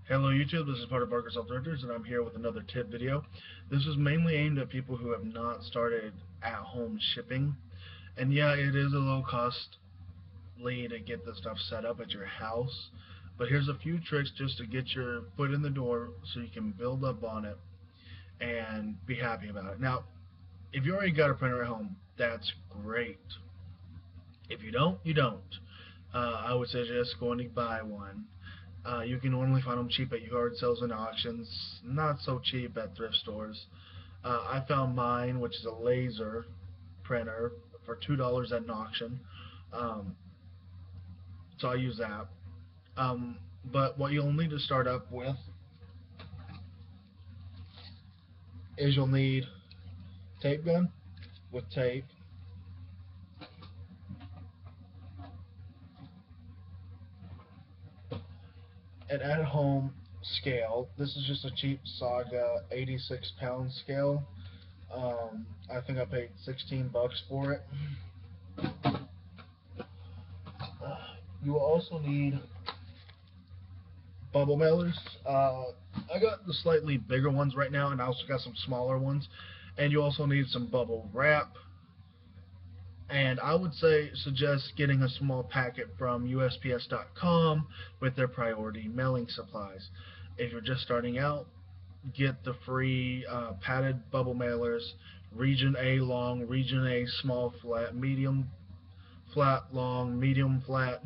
Hello YouTube, this is part of Barker Self Renters and I'm here with another tip video. This is mainly aimed at people who have not started at-home shipping. And yeah, it is a low costly to get this stuff set up at your house. But here's a few tricks just to get your foot in the door so you can build up on it and be happy about it. Now, if you already got a printer at home, that's great. If you don't, you don't. I would suggest going to buy one. You can normally find them cheap at yard sales and auctions, not so cheap at thrift stores. I found mine, which is a laser printer, for $2 at an auction. Um, so I use that. But what you'll need to start up with is you'll need tape gun with tape, an at-home scale. This is just a cheap Saga 86-pound scale. I think I paid 16 bucks for it. You will also need bubble mailers. I got the slightly bigger ones right now, and I also got some smaller ones. And you also need some bubble wrap. And I would suggest getting a small packet from USPS.com with their priority mailing supplies. If you're just starting out, get the free padded bubble mailers, region A long, region A small flat, medium flat long, medium flat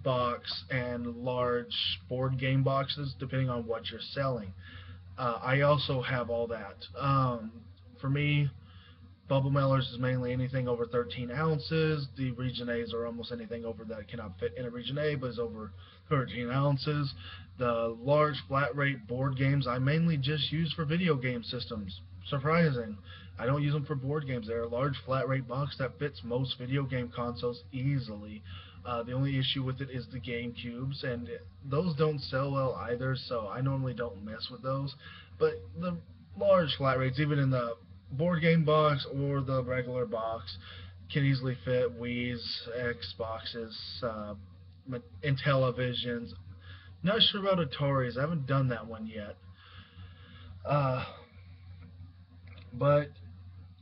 box, and large board game boxes depending on what you're selling. I also have all that. For me, bubble mailers is mainly anything over 13 ounces. The region A's are almost anything over that cannot fit in a region A but is over 13 ounces. The large flat rate board games I mainly just use for video game systems. Surprising. I don't use them for board games. They're a large flat rate box that fits most video game consoles easily. The only issue with it is the game cubes, and those don't sell well either, so I normally don't mess with those. But the large flat rates, even in the board game box or the regular box, can easily fit Wii's, Xboxes, Intellivisions. Not sure about Ataris. I haven't done that one yet. Uh, but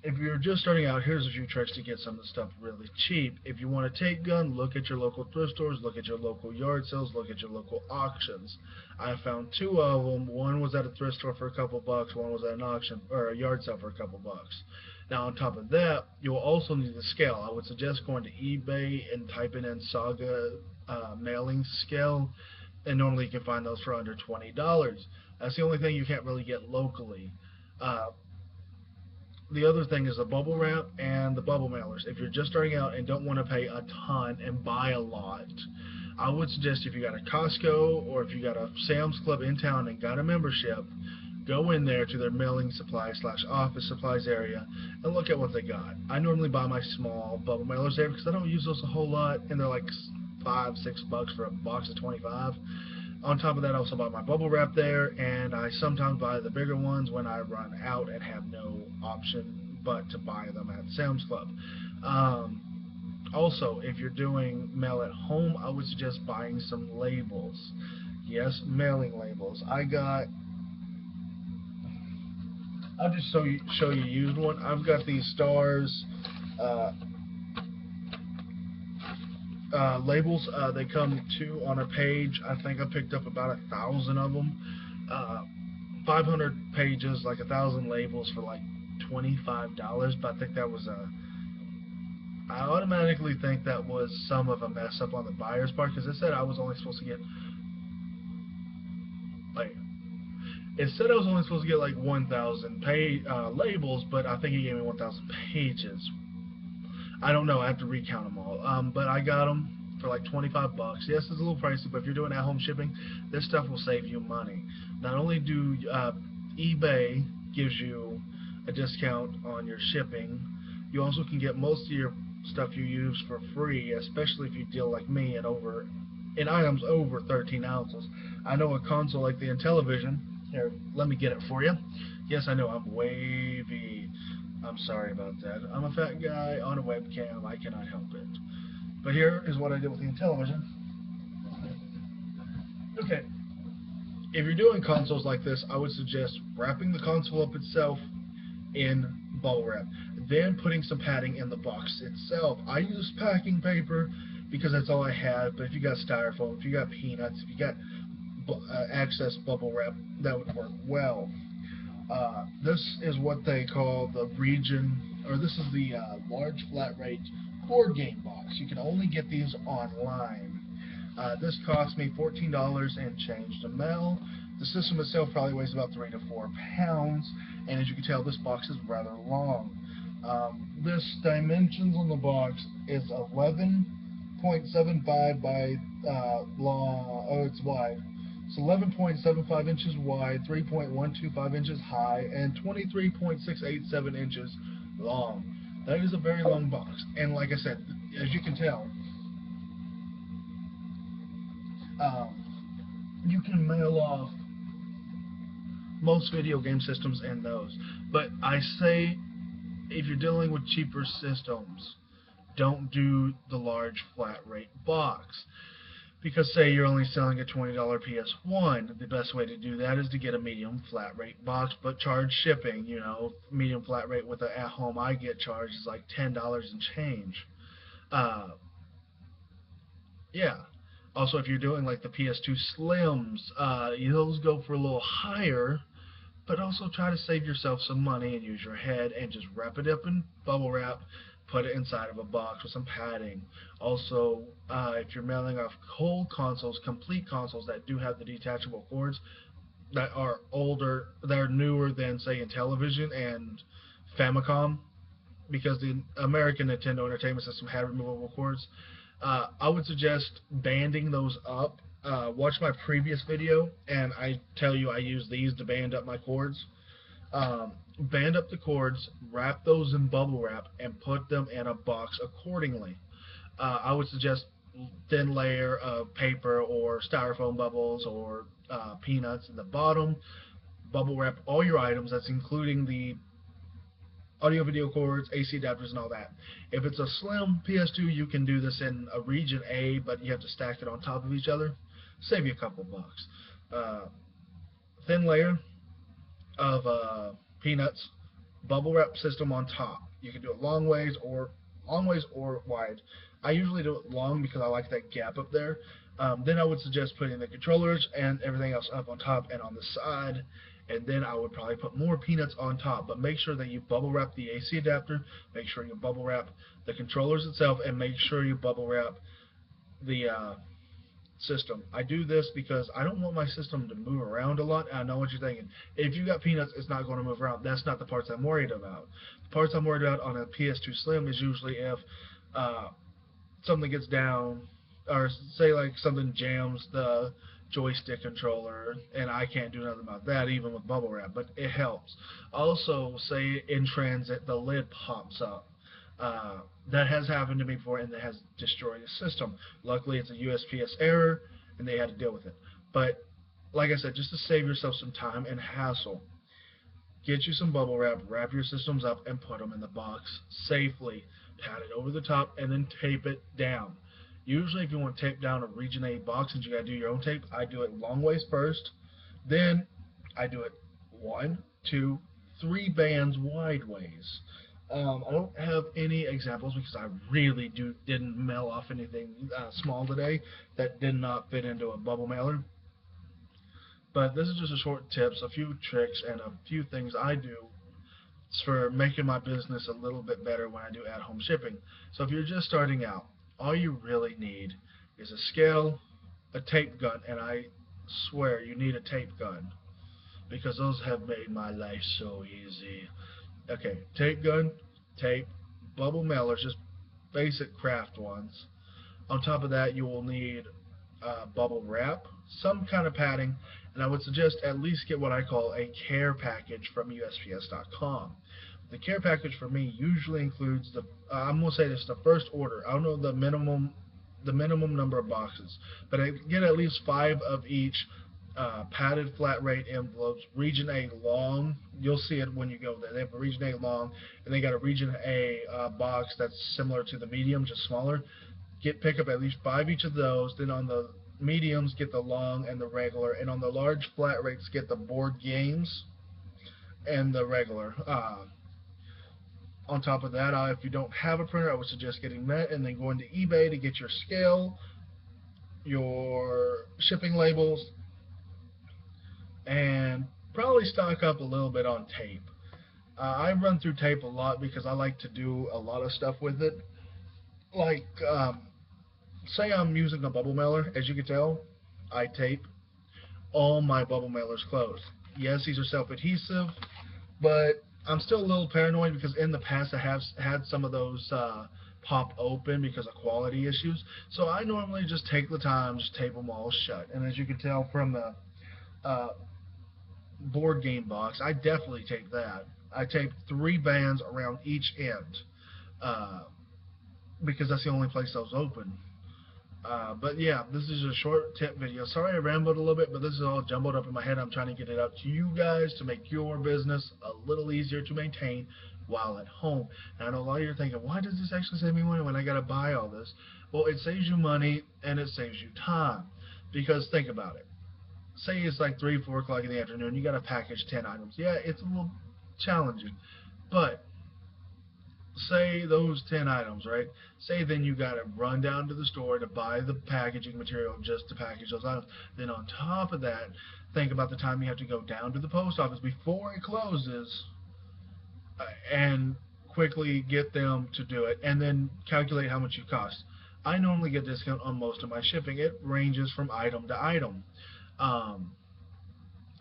if you're just starting out, here's a few tricks to get some of the stuff really cheap. If you want a tape gun, look at your local thrift stores, look at your local yard sales, look at your local auctions. I found two of them. One was at a thrift store for a couple bucks, one was at an auction or a yard sale for a couple bucks. Now on top of that, you'll also need a scale. I would suggest going to eBay and typing in Saga mailing scale, and normally you can find those for under $20. That's the only thing you can't really get locally. The other thing is the bubble wrap and the bubble mailers. If you're just starting out and don't want to pay a ton and buy a lot, I would suggest if you got a Costco or if you got a Sam's Club in town and got a membership, go in there to their mailing supplies / office supplies area and look at what they got. I normally buy my small bubble mailers there because I don't use those a whole lot, and they're like $5-6 for a box of 25. On top of that, I also buy my bubble wrap there, and I sometimes buy the bigger ones when I run out and have no option but to buy them at Sam's Club. Also, if you're doing mail at home, I would suggest buying some labels. Yes, mailing labels. I'll just show you used one. I've got these stars labels. They come two on a page. I think I picked up about 1,000 of them. 500 pages, like 1,000 labels for like $25. But I think that was I automatically think that was some of a mess up on the buyer's part, because it said I was only supposed to get like like 1,000 labels, but I think he gave me 1,000 pages. I don't know. I have to recount them all. But I got them for like 25 bucks. Yes, it's a little pricey, but if you're doing at-home shipping, this stuff will save you money. Not only do eBay gives you a discount on your shipping, you also can get most of your stuff you use for free, especially if you deal like me in items over 13 ounces. I know a console like the Intellivision. Here, let me get it for you. Yes, I know I'm wavy. I'm sorry about that. I'm a fat guy on a webcam. I cannot help it. But here is what I did with the Intellivision. Okay, if you're doing consoles like this, I would suggest wrapping the console up itself in bubble wrap, then putting some padding in the box itself. I use packing paper because that's all I have, but if you got styrofoam, if you got peanuts, if you got excess bubble wrap, that would work well. This is what they call the region, or this is the large flat rate board game box. You can only get these online. This cost me $14 and change to mail. The system itself probably weighs about 3 to 4 pounds, and as you can tell, this box is rather long. This dimensions on the box is 11.75 by long. Oh, it's wide. It's 11.75 inches wide, 3.125 inches high, and 23.687 inches long. That is a very long box, and like I said, as you can tell, you can mail off most video game systems in those. But I say, if you're dealing with cheaper systems, don't do the large flat rate box. Because say you're only selling a $20 PS1, the best way to do that is to get a medium flat rate box, but charge shipping. You know, medium flat rate with the at-home I get charged is like $10 and change. Yeah. Also, if you're doing like the PS2 Slims, those go for a little higher, but also try to save yourself some money and use your head and just wrap it up in bubble wrap, put it inside of a box with some padding. Also, if you're mailing off whole consoles, complete consoles that do have the detachable cords, that are older, that are newer than say Intellivision and Famicom, because the American Nintendo Entertainment System had removable cords, I would suggest banding those up. Watch my previous video, and I tell you I use these to band up my cords. Band up the cords, wrap those in bubble wrap, and put them in a box accordingly. I would suggest thin layer of paper or styrofoam bubbles or peanuts in the bottom. Bubble wrap all your items, that's including the audio video cords, AC adapters, and all that. If it's a slim PS2, you can do this in a region A, but you have to stack it on top of each other. Save you a couple bucks. Thin layer of peanuts, bubble wrap system on top. You can do it long ways or wide. I usually do it long because I like that gap up there. Then I would suggest putting the controllers and everything else up on top and on the side, and then I would probably put more peanuts on top. But make sure that you bubble wrap the AC adapter, make sure you bubble wrap the controllers itself, and make sure you bubble wrap the system. I do this because I don't want my system to move around a lot. I know what you're thinking. If you got peanuts, it's not going to move around. That's not the parts I'm worried about. The parts I'm worried about on a PS2 Slim is usually if something gets down, or say like something jams the joystick controller, and I can't do nothing about that even with bubble wrap, but it helps. Also, say in transit the lid pops up. That has happened to me before, and that has destroyed the system. Luckily, it's a USPS error, and they had to deal with it. But like I said, just to save yourself some time and hassle, get you some bubble wrap, wrap your systems up, and put them in the box safely. Pat it over the top, and then tape it down. Usually, if you want to tape down a Region A box and you got to do your own tape, I do it long ways first. Then I do it 1, 2, 3 bands wide ways. I don't have any examples because I really didn't mail off anything small today that did not fit into a bubble mailer. But this is just a short tips, a few tricks, and a few things I do for making my business a little bit better when I do at-home shipping. So if you're just starting out, all you really need is a scale, a tape gun, and I swear you need a tape gun because those have made my life so easy. Okay, tape gun, tape, bubble mailers, just basic craft ones. On top of that, you will need bubble wrap, some kind of padding, and I would suggest at least get what I call a care package from USPS.com. The care package for me usually includes I'm going to say this, the first order. I don't know the minimum number of boxes, but I get at least 5 of each padded flat rate envelopes, Region A long. You'll see it when you go there. They have a Region A long, and they got a Region A box that's similar to the medium, just smaller. Pick up at least 5 each of those. Then on the mediums get the long and the regular, and on the large flat rates get the board games and the regular. On top of that, if you don't have a printer, I would suggest getting that and then going to eBay to get your scale, your shipping labels, and probably stock up a little bit on tape. I run through tape a lot because I like to do a lot of stuff with it. Like, say I'm using a bubble mailer. As you can tell, I tape all my bubble mailers closed. Yes, these are self-adhesive, but I'm still a little paranoid because in the past I have had some of those pop open because of quality issues. So I normally just take the time, just tape them all shut. And as you can tell from the uh, board game box, I definitely tape that. I taped 3 bands around each end uh, because that's the only place that was open. But yeah, this is a short tip video. Sorry I rambled a little bit, but this is all jumbled up in my head. I'm trying to get it out to you guys to make your business a little easier to maintain while at home. And I know a lot of you are thinking, why does this actually save me money when I got to buy all this? Well, it saves you money and it saves you time. Because think about it. Say it's like 3, 4 o'clock in the afternoon. You got to package 10 items. Yeah, it's a little challenging. But say those 10 items, right? Say then you got to run down to the store to buy the packaging material just to package those items. Then on top of that, think about the time you have to go down to the post office before it closes and quickly get them to do it and then calculate how much it costs. I normally get discount on most of my shipping. It ranges from item to item. Um,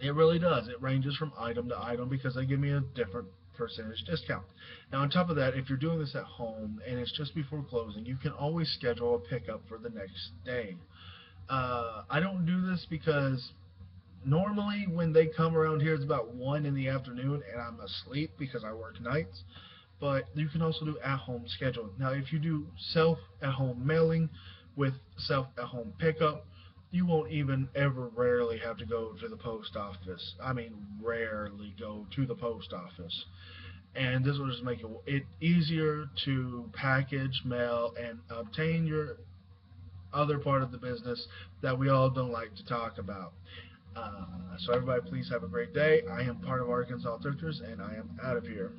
it really does. It ranges from item to item because they give me a different percentage discount. Now, on top of that, if you're doing this at home and it's just before closing, you can always schedule a pickup for the next day. I don't do this because normally when they come around here, it's about 1 in the afternoon and I'm asleep because I work nights. But you can also do at-home scheduling. Now, if you do self-at-home mailing with self-at-home pickup, you won't even ever rarely have to go to the post office. I mean, rarely go to the post office. And this will just make it easier to package, mail, and obtain your other part of the business that we all don't like to talk about. So everybody, please have a great day. I am part of Arkansas Thrifters, and I am out of here.